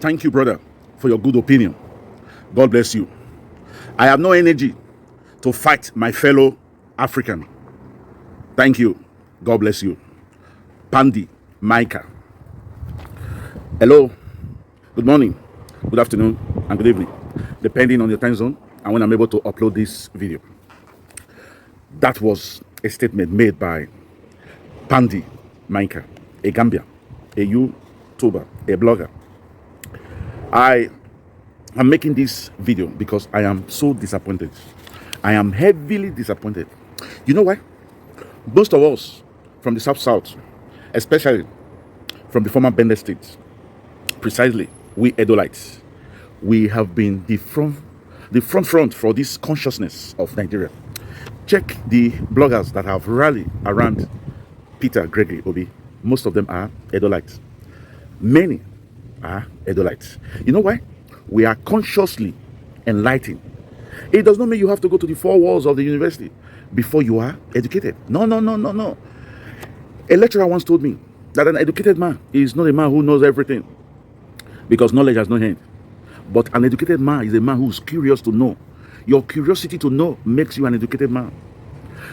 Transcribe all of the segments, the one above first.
Thank you, brother, for your good opinion. God bless you. I have no energy to fight my fellow African. Thank you. God bless you. Pandi, Micah. Hello. Good morning, good afternoon, and good evening, depending on your time zone and when I'm able to upload this video. That was a statement made by Pandi, Micah, a Gambia, a YouTuber, a blogger. I am making this video because I am so disappointed. I am heavily disappointed. You know why? Most of us from the South, especially from the former Bender states, precisely we Edolites, we have been the front for this consciousness of Nigeria. Check the bloggers that have rallied around Peter Gregory Obi. Most of them are Edolites. Many are Edolites. You know why? We are consciously enlightened. It does not mean you have to go to the four walls of the university before you are educated. No. A lecturer once told me that an educated man is not a man who knows everything, because knowledge has no end. But an educated man is a man who is curious to know. Your curiosity to know makes you an educated man.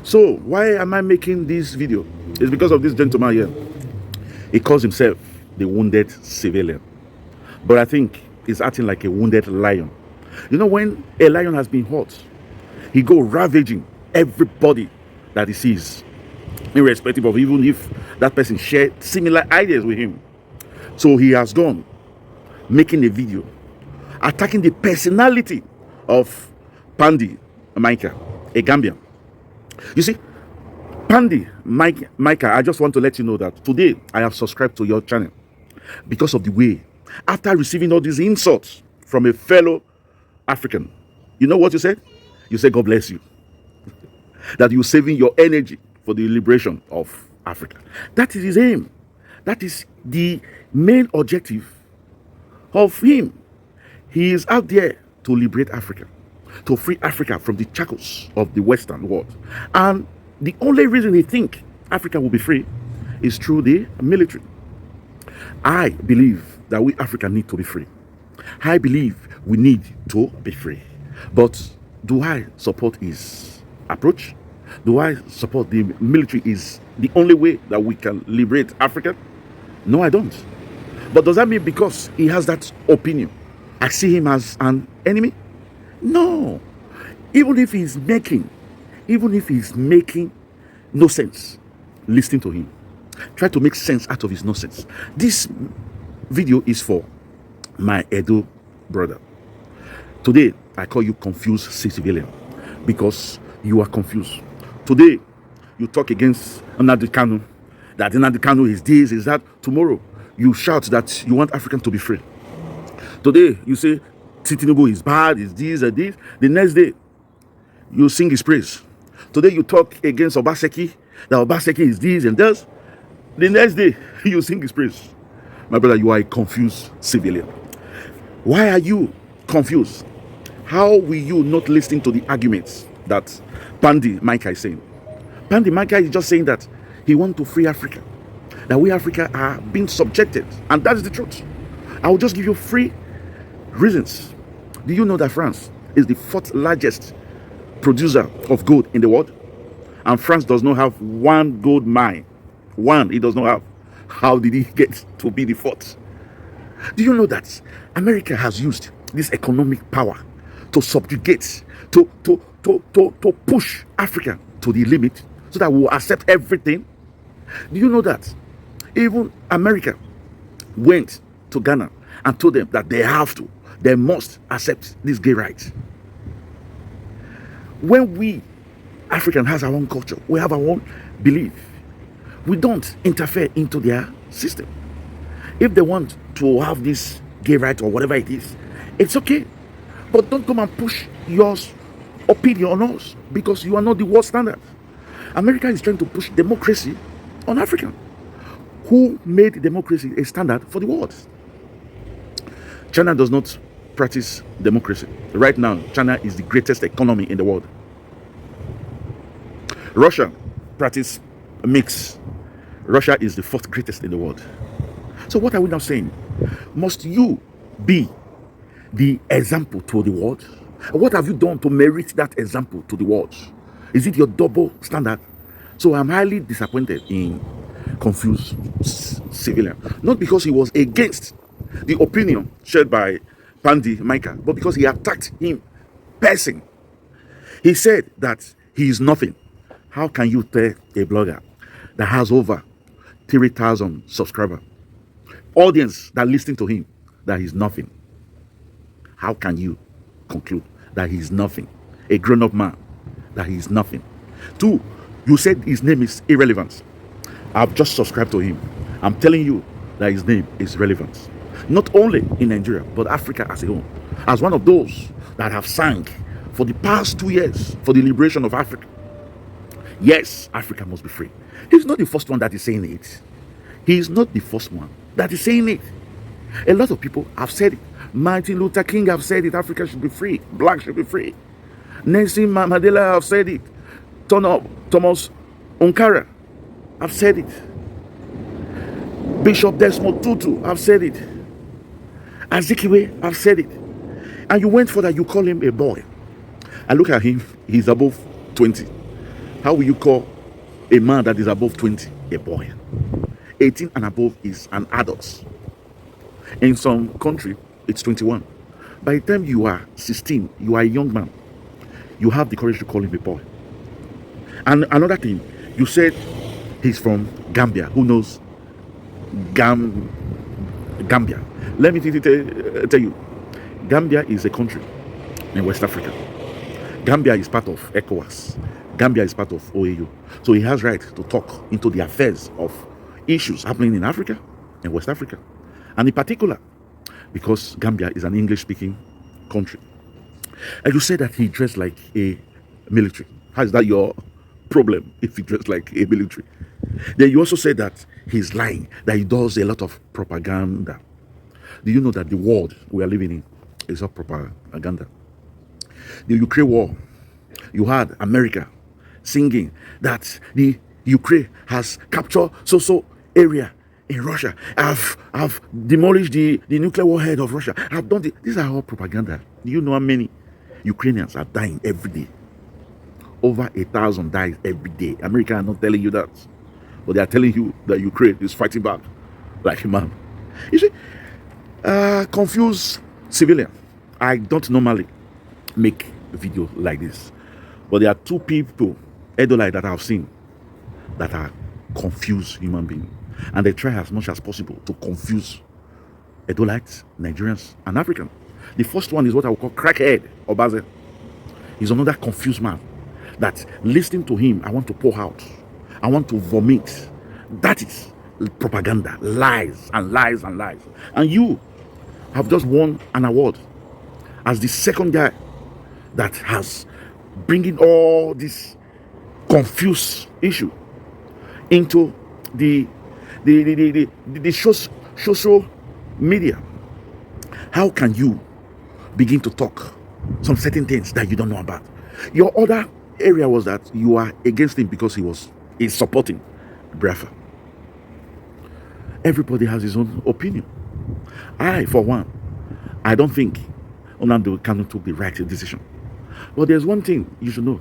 So why am I making this video? It's because of this gentleman here. He calls himself the wounded civilian, but I think he's acting like a wounded lion. You know, when a lion has been hurt, he go ravaging everybody that he sees, irrespective of even if that person shared similar ideas with him. So he has gone making a video attacking the personality of Pandi Micah, a Gambian. You see, Pandi Micah, I just want to let you know that today I have subscribed to your channel because of the way, after receiving all these insults from a fellow African, you know what you said? You said, God bless you. That you're saving your energy for the liberation of Africa. That is his aim. That is the main objective of him. He is out there to liberate Africa, to free Africa from the shackles of the Western world. And the only reason he thinks Africa will be free is through the military. I believe that we Africans need to be free. I believe we need to be free. But do I support his approach? Do I support the military is the only way that we can liberate Africa? No, I don't. But does that mean because he has that opinion, I see him as an enemy? No. Even if he's making no sense, listen to him. Try to make sense out of his nonsense. This video is for my Edo brother. Today, I call you confused civilian because you are confused. Today, you talk against Nnamdi Kanu, that Nnamdi Kanu is this, is that. Tomorrow, you shout that you want African to be free. Today, you say Tinubu is bad, is this and this. The next day, you sing his praise. Today, you talk against Obaseki, that Obaseki is this and that. The next day, you sing his praise. My brother, you are a confused civilian. Why are you confused? How will you not listen to the arguments that Pandi Micah is saying? Pandi Micah is just saying that he wants to free Africa, that we Africa are being subjected, and that is the truth. I will just give you 3 reasons. Do you know that France is the 4th largest producer of gold in the world? And France does not have one gold mine. One, it does not have. How did he get to be the 4th? Do you know that America has used this economic power to subjugate, to push Africa to the limit so that we will accept everything? Do you know that even America went to Ghana and told them that they must accept this gay rights? When we African has our own culture, we have our own belief, we don't interfere into their system. If they want to have this gay right or whatever it is, it's okay. But don't come and push your opinion on us because you are not the world standard. America is trying to push democracy on Africa. Who made democracy a standard for the world? China does not practice democracy. Right now, China is the greatest economy in the world. Russia practice a mix. Russia is the 4th greatest in the world. So what are we now saying? Must you be the example to the world? What have you done to merit that example to the world? Is it your double standard? So I'm highly disappointed in confused civilian, not because he was against the opinion shared by Pandy Micah, but because he attacked him person. He said that he is nothing. How can you tell a blogger that has over 3,000 subscribers, audience that listen to him, that he's nothing? How can you conclude that he's nothing? A grown-up man, that he's nothing. Two, you said his name is irrelevant. I've just subscribed to him. I'm telling you that his name is relevant. Not only in Nigeria, but Africa as a whole. As one of those that have sang for the past 2 years for the liberation of Africa. Yes, Africa must be free. He's not the first one that is saying it. He is not the first one that is saying it. A lot of people have said it. Martin Luther King have said it. Africa should be free. Black should be free. Nelson Mandela have said it. Thomas Onkara have said it. Bishop Desmond Tutu have said it. Azikiwe have said it. And you went for that, you call him a boy. I look at him, he's above 20. How will you call a man that is above 20 a boy? 18 and above is an adult. In some country, it's 21. By the time you are 16, you are a young man. You have the courage to call him a boy. And another thing, you said he's from Gambia. Who knows Gambia? Let me tell you, Gambia is a country in West Africa. Gambia is part of ECOWAS. Gambia is part of OAU. So he has right to talk into the affairs of issues happening in Africa and West Africa. And in particular, because Gambia is an English-speaking country. And you said that he dressed like a military. How is that your problem if he dressed like a military? Then you also said that he's lying, that he does a lot of propaganda. Do you know that the world we are living in is of propaganda? The Ukraine war, you had America singing that the Ukraine has captured so area in Russia. I've demolished the nuclear warhead of Russia. I've done these are all propaganda. Do you know how many Ukrainians are dying every day? Over 1,000 dies every day. America are not telling you that, but they are telling you that Ukraine is fighting back like a man. You see, confused civilian. I don't normally make a video like this, but there are two people, Edolite, that I've seen that are confused human beings, and they try as much as possible to confuse Edolites, Nigerians, and Africans. The first one is what I would call Crackhead Obasan. He's another confused man that listening to him, I want to pour out. I want to vomit. That is propaganda, lies and lies and lies. And you have just won an award as the second guy that has bringing all this confused issue into the social media. How can you begin to talk some certain things that you don't know about? Your other area was that you are against him because he's supporting Biafra. Everybody has his own opinion. I, for one, I don't think Nnamdi Kanu took the right decision. But there's one thing you should know.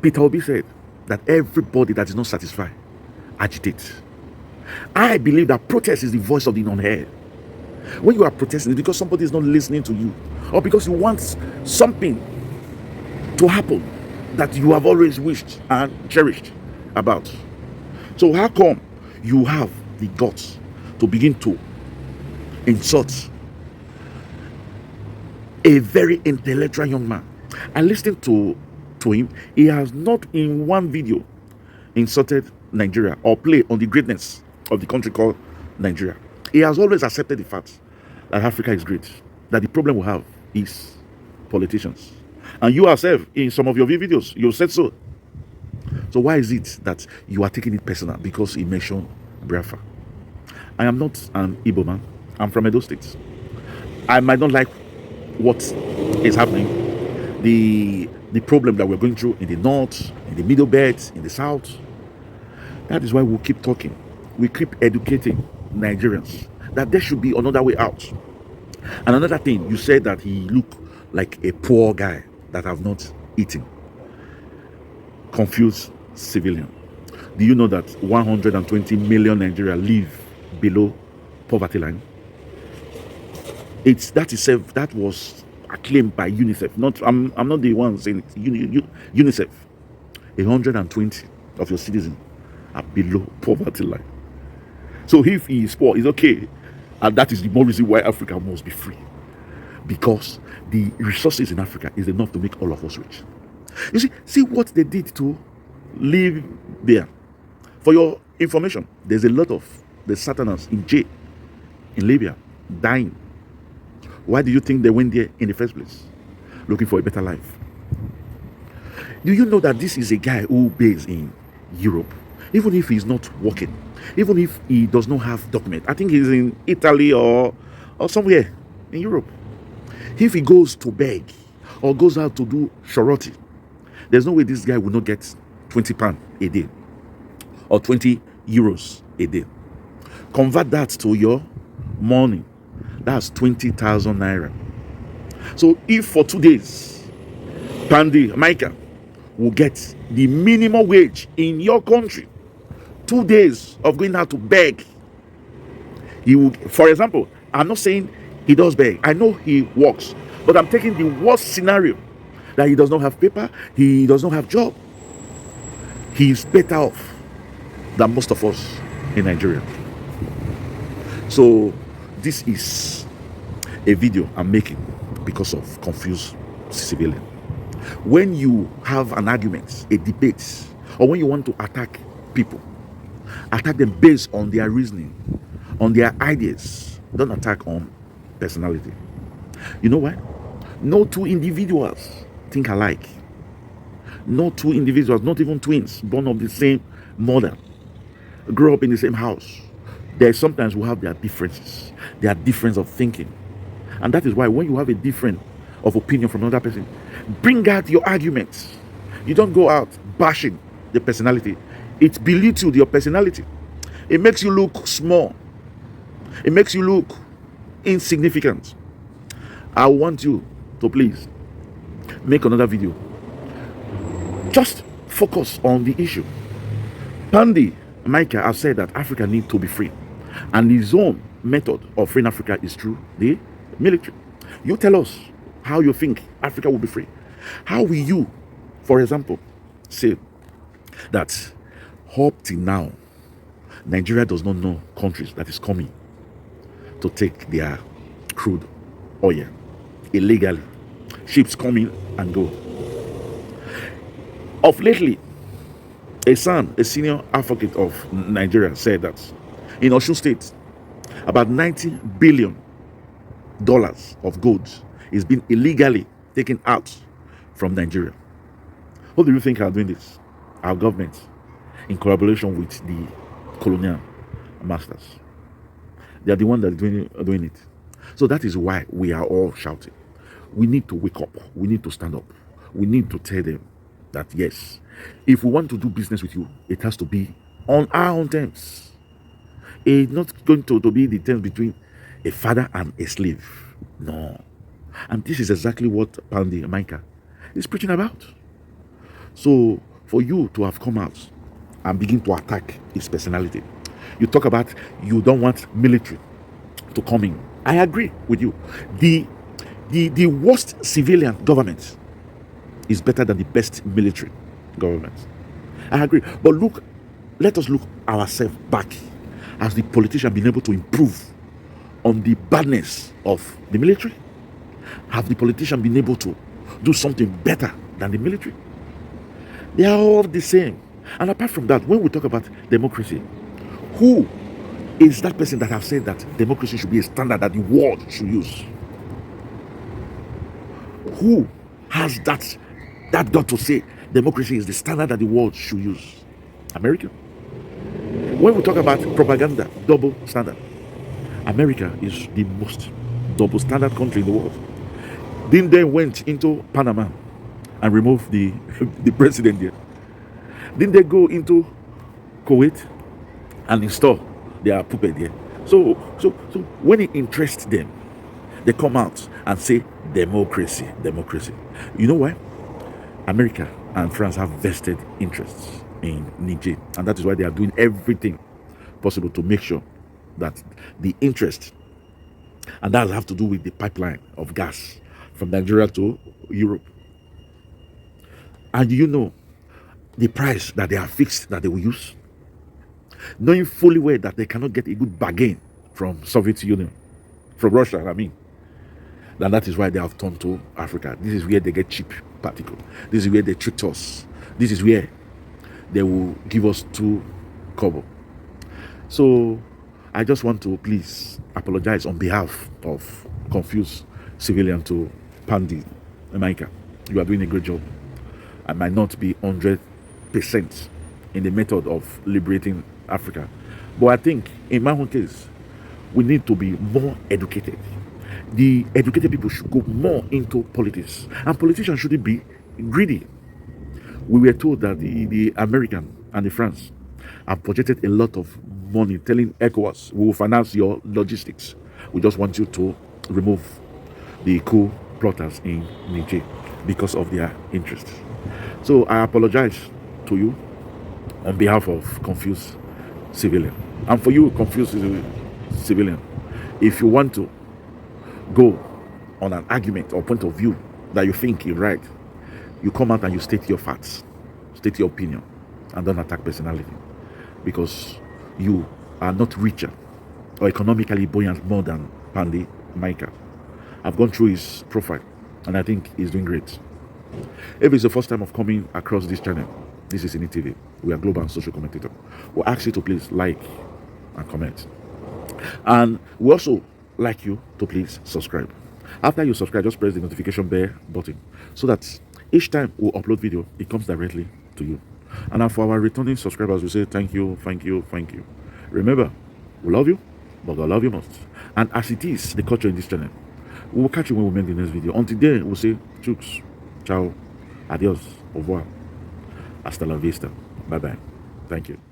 Peter Obi said that everybody that is not satisfied agitates. I believe that protest is the voice of the unheard. When you are protesting, it's because somebody is not listening to you, or because you want something to happen that you have always wished and cherished about. So how come you have the guts to begin to insult a very intellectual young man? I listened to him. He has not in one video insulted Nigeria or play on the greatness of the country called Nigeria. He has always accepted the fact that Africa is great, that the problem we have is politicians. And you yourself, in some of your videos, you said so. So why is it that you are taking it personal because he mentioned Biafra? I am not an Igbo man. I'm from Edo State. I might not like what is happening, the problem that we're going through in the north, in the middle belt, in the south. That is why we'll keep talking. We keep educating Nigerians that there should be another way out. And another thing, you said that he looked like a poor guy that have not eaten. Confused civilian. Do you know that 120 million Nigerians live below poverty line? That was acclaimed by UNICEF. I'm not the one saying it. UNICEF. 120 of your citizens are below poverty line. So if he is poor, it's okay. And that is the more reason why Africa must be free. Because the resources in Africa is enough to make all of us rich. You see what they did to live there. For your information, there's a lot of the Satanans in jail in Libya dying. Why do you think they went there in the first place? Looking for a better life. Do you know that this is a guy who based in Europe? Even if he's not working, even if he does not have document, I think he's in Italy or somewhere in Europe. If he goes to beg or goes out to do charity, there's no way this guy will not get £20 a day or 20 euros a day. Convert that to your money. That's 20,000 naira. So if for 2 days, Pandy, Micah will get the minimum wage in your country, 2 days of going out to beg, he will, for example, I'm not saying he does beg. I know he works, but I'm taking the worst scenario that he does not have paper, he does not have job. He's better off than most of us in Nigeria. So this is a video I'm making because of confused civilian. When you have an argument, a debate, or when you want to attack people, attack them based on their reasoning, on their ideas. Don't attack on personality. You know why? No two individuals think alike. No two individuals, not even twins, born of the same mother, grow up in the same house. There sometimes will have their differences, their difference of thinking. And that is why when you have a difference of opinion from another person, bring out your arguments. You don't go out bashing the personality. It belittles your personality. It makes you look small. It makes you look insignificant. I want you to please make another video. Just focus on the issue. Pandy Micah has said that Africa needs to be free. And his own method of freeing Africa is through the military. You tell us how you think Africa will be free. How will you, for example, say that up till now, Nigeria does not know countries that is coming to take their crude oil illegally. Ships coming and go. Of lately, a senior advocate of Nigeria said that in Osun State, about $90 billion of goods is being illegally taken out from Nigeria. Who do you think are doing this? Our government, in collaboration with the colonial masters. They are the ones that are doing it. So that is why we are all shouting. We need to wake up. We need to stand up. We need to tell them that yes, if we want to do business with you, it has to be on our own terms. It's not going to be the terms between a father and a slave. No. And this is exactly what Pandy Micah is preaching about. So for you to have come out and begin to attack his personality, you talk about you don't want military to come in. I agree with you. The worst civilian government is better than the best military government. I agree. But look, let us look ourselves back. Has the politician been able to improve on the badness of the military? Have the politician been able to do something better than the military? They are all the same. And apart from that, when we talk about democracy, who is that person that has said that democracy should be a standard that the world should use? Who has that got to say democracy is the standard that the world should use? America. When we talk about propaganda, double standard, America is the most double standard country in the world. Then they went into Panama and removed the president there. Then they go into Kuwait and install their puppet there. So when it interests them, they come out and say democracy, democracy. You know why? America and France have vested interests in Niger, and that is why they are doing everything possible to make sure that the interest, and that will have to do with the pipeline of gas from Nigeria to Europe. And you know the price that they have fixed that they will use, knowing fully well that they cannot get a good bargain from Soviet Union, from Russia, I mean. And that is why they have turned to Africa. This is where they get cheap particle. This is where they tricked us. This is where they will give us 2 kobo. So I just want to please apologize on behalf of confused civilian to Pandi America. You are doing a great job. I might not be 100% in the method of liberating Africa, but I think in my own case, we need to be more educated. The educated people should go more into politics, and politicians shouldn't be greedy. We were told that the American and the France have budgeted a lot of money telling ECOWAS, we will finance your logistics. We just want you to remove the coup plotters in Niger because of their interests. So I apologize to you on behalf of confused civilian. And for you, confused civilian, if you want to go on an argument or point of view that you think is right, you come out and you state your facts, state your opinion, and don't attack personality, because you are not richer or economically buoyant more than Pandi Micah. I've gone through his profile and I think he's doing great. If it's the first time of coming across this channel, this is Ini TV. We are global and social commentator. We'll ask you to please like and comment. And we also like you to please subscribe. After you subscribe, just press the notification bell button so that each time we upload video, it comes directly to you. And for our returning subscribers, we say thank you, thank you, thank you. Remember, we love you, but God love you most. And as it is the culture in this channel, we will catch you when we make the next video. Until then, we'll say chooks, ciao, adios, au revoir, hasta la vista, bye bye. Thank you.